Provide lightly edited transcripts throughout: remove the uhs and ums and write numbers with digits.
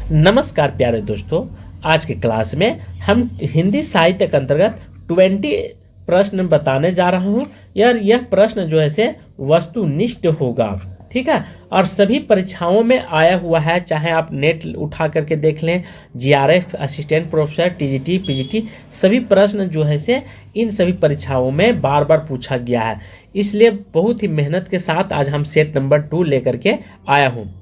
नमस्कार प्यारे दोस्तों, आज की क्लास में हम हिंदी साहित्य के अंतर्गत 20 प्रश्न बताने जा रहा हूँ। यार यह प्रश्न जो है से वस्तुनिष्ठ होगा, ठीक है, और सभी परीक्षाओं में आया हुआ है। चाहे आप नेट उठा करके देख लें, GRF, assistant professor, TGT, PGT, सभी प्रश्न जो है से इन सभी परीक्षाओं में बार बार पूछा गया है। इसलिए बहुत ही मेहनत के साथ आज हम सेट नंबर 2 लेकर के आया हूँ।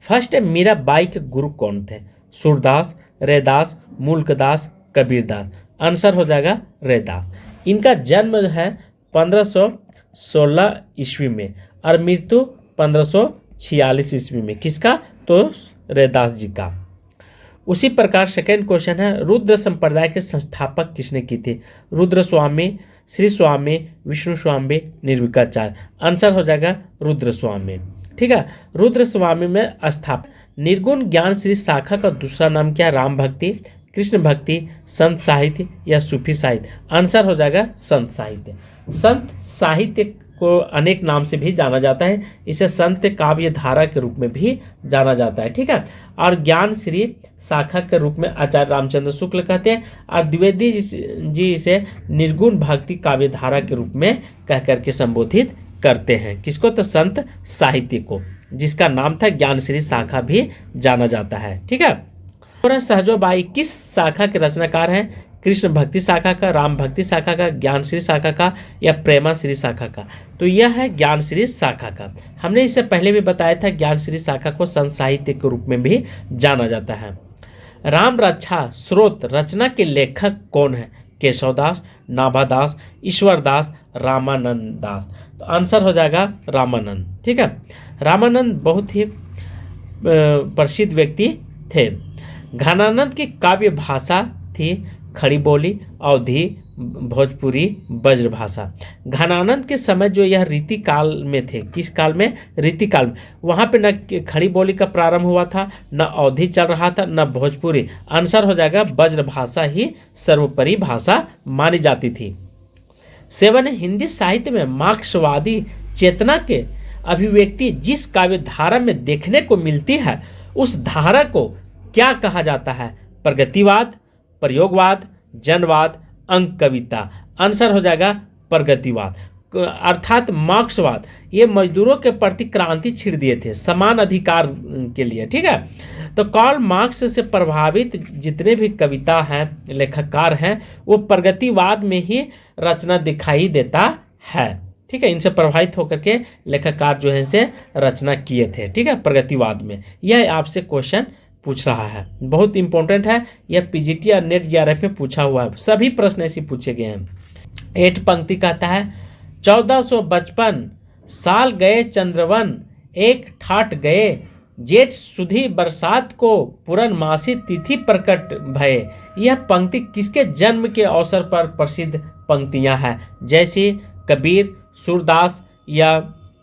फर्स्ट, मीराबाई के गुरु कौन थे? सूरदास, रैदास, मुल्कदास, कबीरदास। आंसर हो जाएगा रैदास। इनका जन्म है 1516 ईस्वी में और मृत्यु 1546 ईस्वी में। किसका? तो रैदास जी का। उसी प्रकार सेकेंड क्वेश्चन है, रुद्र संप्रदाय के संस्थापक किसने की थी? रुद्र स्वामी, श्री स्वामी, विष्णु स्वामी, निर्विकाचार्य। आंसर हो जाएगा रुद्र स्वामी, ठीक है। रुद्र स्वामी में स्थापना। निर्गुण ज्ञान श्री शाखा का दूसरा नाम क्या है? राम भक्ति, कृष्ण भक्ति, संत साहित्य या सूफी साहित्य। आंसर हो जाएगा संत साहित्य। संत साहित्य को अनेक नाम से भी जाना जाता है। इसे संत काव्य धारा के रूप में भी जाना जाता है, ठीक है। और ज्ञान श्री शाखा के रूप में आचार्य रामचंद्र शुक्ल कहते हैं और द्विवेदी जी इसे निर्गुण भक्ति काव्य धारा के रूप में कह करके संबोधित करते हैं। किसको? तो संत साहित्य को, जिसका नाम था ज्ञान श्री शाखा भी जाना जाता है, ठीक है। सहजोबाई किस शाखा के रचनाकार हैं? कृष्ण भक्ति शाखा का, राम भक्ति शाखा का, ज्ञान श्री शाखा का या प्रेमा श्री शाखा का? तो यह है ज्ञान श्री शाखा का। हमने इससे पहले भी बताया था, ज्ञान श्री शाखा को संत साहित्य के रूप में भी जाना जाता है। राम रक्षा स्रोत रचना के लेखक कौन है? केशवदास, नाभादास, ईश्वरदास, रामानंद दास। तो आंसर हो जाएगा रामानंद, ठीक है। रामानंद बहुत ही प्रसिद्ध व्यक्ति थे। घनानंद की काव्य भाषा थी खड़ी बोली, अवधी, भोजपुरी, ब्रजभाषा। घनानंद के समय जो यह रीति काल में थे, किस काल में? रीति काल में। वहाँ पे न खड़ी बोली का प्रारंभ हुआ था, न अवधी चल रहा था, न भोजपुरी। आंसर हो जाएगा ब्रजभाषा ही सर्वोपरि भाषा मानी जाती थी। 7, हिंदी साहित्य में मार्क्सवादी चेतना के अभिव्यक्ति जिस काव्य धारा में देखने को मिलती है, उस धारा को क्या कहा जाता है? प्रगतिवाद, प्रयोगवाद, जनवाद, अंक कविता। आंसर हो जाएगा प्रगतिवाद, अर्थात मार्क्सवाद। ये मजदूरों के प्रति क्रांति छेड़ दिए थे, समान अधिकार के लिए, ठीक है। तो कार्ल मार्क्स से प्रभावित जितने भी कविता हैं, लेखककार हैं, वो प्रगतिवाद में ही रचना दिखाई देता है, ठीक है। इनसे प्रभावित होकर के लेखककार जो है से रचना किए थे, ठीक है, प्रगतिवाद में। यह आपसे क्वेश्चन पूछ रहा है, बहुत इंपॉर्टेंट है। यह पीजीटी और नेट जीआरएफ में पूछा हुआ है, सभी प्रश्न ऐसे पूछे गए हैं। 8 पंक्ति कहता है, 1455 साल गए चंद्रवन, एक ठाट गए जेठ सुधी बरसात को, पूर्णमासी तिथि प्रकट भये। यह पंक्ति किसके जन्म के अवसर पर प्रसिद्ध पंक्तियां हैं? जैसे कबीर, सूरदास या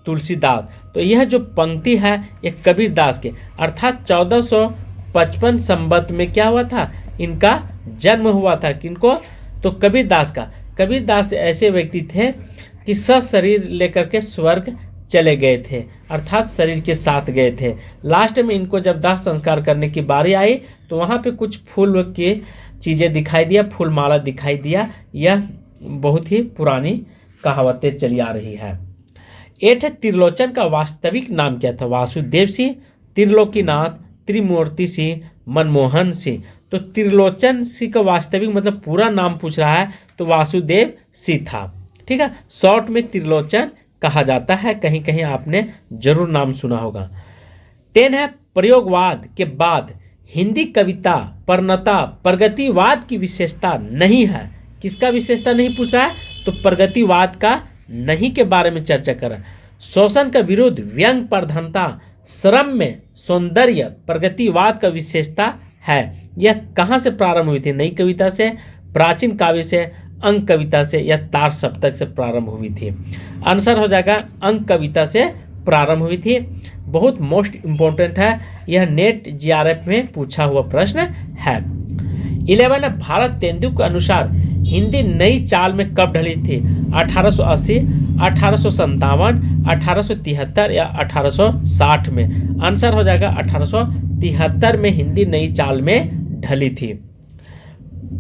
तुलसीदास। तो यह जो पंक्ति है यह कबीरदास के, अर्थात 1455 संवत में क्या हुआ था? इनका जन्म हुआ था। किनको? तो कबीरदास का। कबीरदास ऐसे व्यक्ति थे कि सशरीर लेकर के स्वर्ग चले गए थे, अर्थात शरीर के साथ गए थे। लास्ट में इनको जब दाह संस्कार करने की बारी आई तो वहाँ पे कुछ फूल की चीज़ें दिखाई दिया, फूल माला दिखाई दिया। यह बहुत ही पुरानी कहावतें चली आ रही है। 8, त्रिलोचन का वास्तविक नाम क्या था? वासुदेव सिंह, त्रिलोकीनाथ, त्रिमूर्ति सिंह, मनमोहन सिंह। तो त्रिलोचन सिंह का वास्तविक मतलब पूरा नाम पूछ रहा है, तो वासुदेव सिंह था, ठीक है। शॉर्ट में त्रिलोचन कहा जाता है, कहीं कहीं आपने जरूर नाम सुना होगा। 10 है, प्रयोगवाद के बाद हिंदी कविता पूर्णतः प्रगतिवाद की विशेषता नहीं है। किसका विशेषता नहीं पूछ रहा है? तो प्रगतिवाद का नहीं के बारे में चर्चा कर रहा है। शोषण का विरुद्ध, व्यंग प्रधानता, श्रम में सौंदर्य प्रगतिवाद का विशेषता है। यह कहाँ से प्रारंभ हुई थी? नई कविता से, प्राचीन काव्य से, अंक कविता से या तार सप्तक से प्रारंभ हुई थी? आंसर हो जाएगा अंक कविता से प्रारंभ हुई थी। बहुत मोस्ट इंपॉर्टेंट है, यह नेट जीआरएफ में पूछा हुआ प्रश्न है। 11, भारत तेंदुल के अनुसार हिंदी नई चाल में कब ढली थी? 1880, 1857, 1873 या 1860 में? आंसर हो जाएगा 1873 73 में हिंदी नई चाल में ढली थी।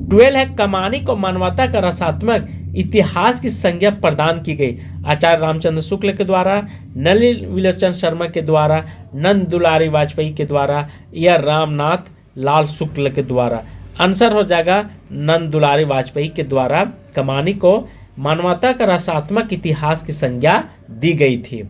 12 है कमानी को मानवता का रसात्मक इतिहास की संज्ञा प्रदान की गई। आचार्य रामचंद्र शुक्ल के द्वारा, नलिनी विलोचन शर्मा के द्वारा, नंद दुलारी वाजपेयी के द्वारा या रामनाथ लाल शुक्ल के द्वारा। आंसर हो जाएगा नंद दुलारी वाजपेयी के द्वारा कमानी को मानवता का रसात्मक इतिहास की संज्ञा दी गई थी।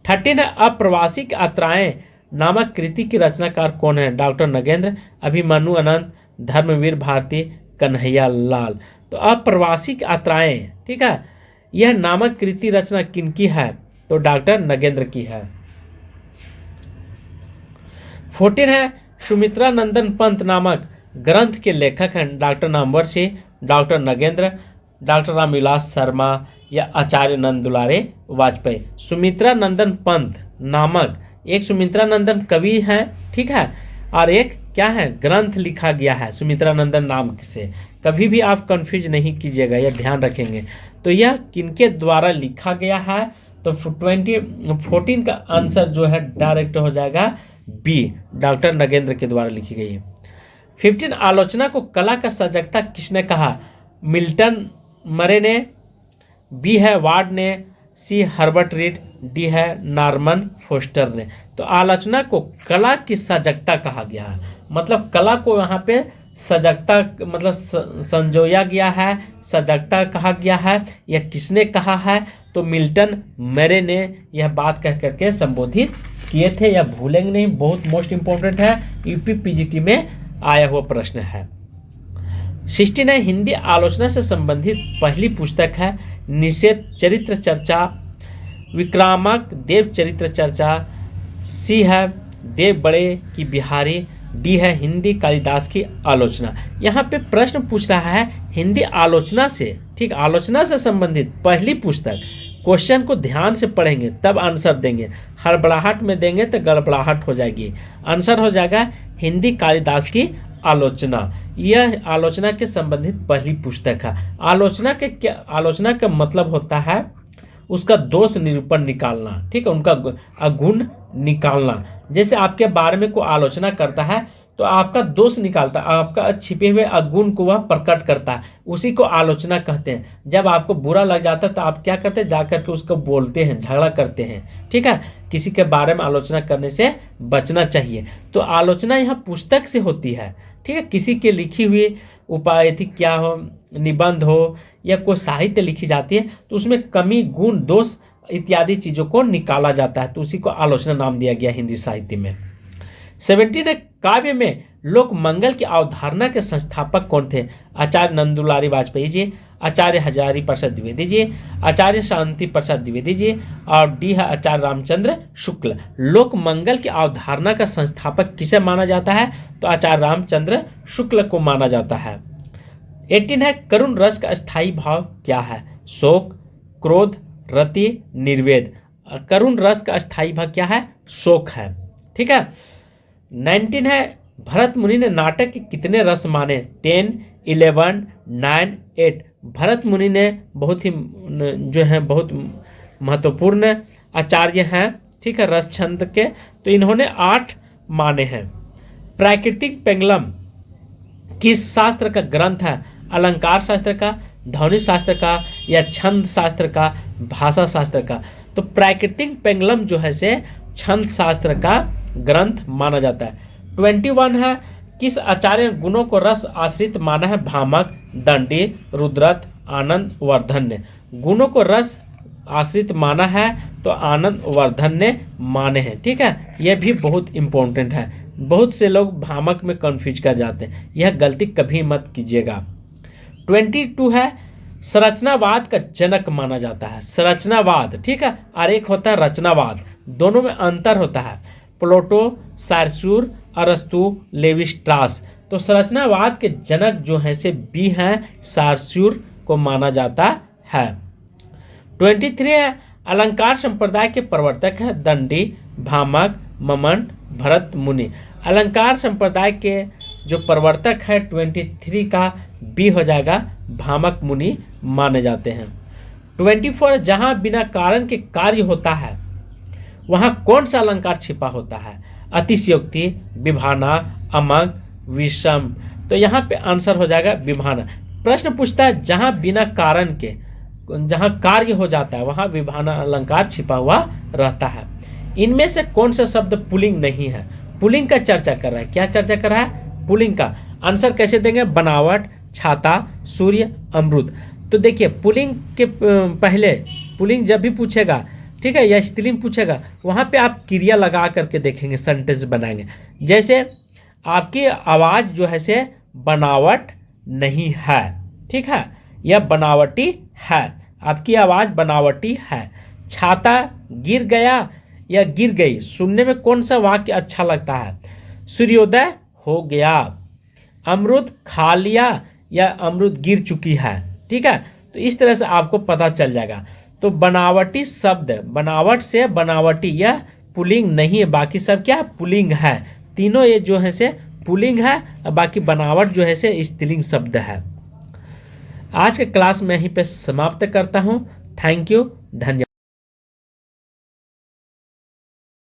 13 है अप्रवासी यात्राएं नामक कृति की रचनाकार कौन है? डॉक्टर नगेंद्र, अभिमन्यु अनंत, धर्मवीर भारती, कन्हैया लाल। तो अप्रवासी यात्राएं, ठीक है, यह नामक कृति रचना किनकी है? तो डॉक्टर नगेंद्र की है। 14 है सुमित्रा नंदन पंत नामक ग्रंथ के लेखक हैं। Doctor Namvar Singh, doctor Nagendra, doctor Ramvilas Sharma या आचार्य नंद दुलारे वाजपेयी। सुमित्रा नंदन पंत नामक एक सुमित्रा नंदन कवि हैं, ठीक है, और एक क्या है ग्रंथ लिखा गया है सुमित्रा नंदन नाम से। कभी भी आप कंफ्यूज नहीं कीजिएगा, यह ध्यान रखेंगे। तो यह किनके द्वारा लिखा गया है? तो 14 का आंसर जो है डायरेक्ट हो जाएगा बी, डॉक्टर नगेंद्र के द्वारा लिखी गई है। 15 आलोचना को कला का सजगता किसने कहा? मिल्टन मरे ने, बी है वार्ड ने, सी हर्बर्ट रीड, डी है नॉर्मन फोस्टर ने। तो आलोचना को कला की सजगता कहा गया है, मतलब कला को यहाँ पे सजगता मतलब संजोया गया है, सजगता कहा गया है। यह किसने कहा है? तो मिल्टन मेरे ने यह बात कह करके संबोधित किए थे। यह भूलेंगे नहीं, बहुत मोस्ट इंपॉर्टेंट है, यूपी पीजीटी में आया हुआ प्रश्न है। 16 हिंदी आलोचना से संबंधित पहली पुस्तक है निषेध चरित्र चर्चा, विक्रामक देव चरित्र चर्चा, सी है देव बड़े की बिहारी, डी है हिंदी कालिदास की आलोचना। यहाँ पे प्रश्न पूछ रहा है हिंदी आलोचना से, ठीक, आलोचना से संबंधित पहली पुस्तक। क्वेश्चन को ध्यान से पढ़ेंगे तब आंसर देंगे, हड़बड़ाहट में देंगे तो गड़बड़ाहट हो जाएगी। आंसर हो जाएगा हिंदी कालिदास की आलोचना। यह आलोचना के संबंधित पहली पुस्तक है। आलोचना का मतलब होता है उसका दोष निरूपण निकालना, ठीक है, उनका अगुण निकालना। जैसे आपके बारे में कोई आलोचना करता है तो आपका दोष निकालता है, आपका छिपे हुए अगुण को वह प्रकट करता है, उसी को आलोचना कहते हैं। जब आपको बुरा लग जाता है तो आप क्या करते हैं, जाकर के उसको बोलते हैं, झगड़ा करते हैं, ठीक है। किसी के बारे में आलोचना करने से बचना चाहिए। तो आलोचना यहाँ पुस्तक से होती है, ठीक है, किसी के लिखी हुई उपायिक क्या हो, निबंध हो या कोई साहित्य लिखी जाती है तो उसमें कमी गुण दोष इत्यादि चीज़ों को निकाला जाता है, तो उसी को आलोचना नाम दिया गया हिंदी साहित्य में। 17 काव्य में लोक मंगल की अवधारणा के संस्थापक कौन थे? आचार्य नंद दुलारी वाजपेयी जी, आचार्य हजारी प्रसाद द्विवेदी जी, आचार्य शांति प्रसाद द्विवेदी जी, और डी है आचार्य रामचंद्र शुक्ल। लोक मंगल की अवधारणा का संस्थापक किसे माना जाता है? तो आचार्य रामचंद्र शुक्ल को माना जाता है। 18 है करुण रस का स्थायी भाव क्या है? शोक, क्रोध, रति, निर्वेद। करुण रस का स्थायी भाव क्या है? शोक है, ठीक है। 19 है भरत मुनि ने नाटक के कितने रस माने? 10, 11, 9, 8। भरत मुनि ने बहुत ही जो है बहुत महत्वपूर्ण आचार्य हैं, ठीक है, रस छंद के, तो इन्होंने 8 माने हैं। प्राकृतिक पेंगलम किस शास्त्र का ग्रंथ है? अलंकार शास्त्र का, ध्वनि शास्त्र का या छंद शास्त्र का, भाषा शास्त्र का? तो प्राकृतिक पेंगलम जो है से छंद शास्त्र का ग्रंथ माना जाता है। 21 है किस आचार्य गुणों को रस आश्रित माना है? भामक, दंडी, रुद्रत, आनंद वर्धन ने। गुणों को रस आश्रित माना है तो आनंद वर्धन ने माने हैं, ठीक है। यह भी बहुत इंपॉर्टेंट है, बहुत से लोग भामक में कंफ्यूज कर जाते हैं, यह गलती कभी मत कीजिएगा। 22 है संरचनावाद का जनक माना जाता है। संरचनावाद, ठीक है, और एक होता है रचनावाद, दोनों में अंतर होता है। प्लेटो, सारसूर, अरस्तु, लेवी स्ट्रास। तो संरचनावाद के जनक जो हैं से बी हैं, सारसूर को माना जाता है। 23 है अलंकार संप्रदाय के प्रवर्तक है दंडी, भामक, ममन, भरत मुनि। अलंकार संप्रदाय के जो प्रवर्तक है 23 का बी हो जाएगा, भामक मुनि माने जाते हैं। 24 जहाँ बिना कारण के कार्य होता है वहाँ कौन सा अलंकार छिपा होता है? अतिशयोक्ति, विभाना, अमंग, विषम। तो यहाँ पे आंसर हो जाएगा विभाना। प्रश्न पूछता है जहाँ बिना कारण के जहाँ कार्य हो जाता है वहाँ विभाना अलंकार छिपा हुआ रहता है। इनमें से कौन सा शब्द पुल्लिंग नहीं है? पुल्लिंग का चर्चा कर रहा है। क्या चर्चा कर रहा है? पुल्लिंग का। आंसर कैसे देंगे? बनावट, छाता, सूर्य, अमरूद। तो देखिए पुल्लिंग के पहले पुल्लिंग जब भी पूछेगा, ठीक है, या स्त्रीलिंग पूछेगा, वहाँ पे आप क्रिया लगा करके देखेंगे, सेंटेंस बनाएंगे। जैसे आपकी आवाज़ जो है से बनावट नहीं है, ठीक है, यह बनावटी है, आपकी आवाज़ बनावटी है। छाता गिर गया या गिर गई, सुनने में कौन सा वाक्य अच्छा लगता है? सूर्योदय हो गया। अमरूद खा लिया या अमरूद गिर चुकी है, ठीक है। तो इस तरह से आपको पता चल जाएगा। तो बनावटी शब्द, बनावट से बनावटी, यह पुल्लिंग नहीं है, बाकी सब क्या है? पुल्लिंग है। तीनों ये जो है से पुल्लिंग है और बाकी बनावट जो है से स्त्रीलिंग शब्द है। आज के क्लास में यहीं पे समाप्त करता हूँ। थैंक यू, धन्यवाद।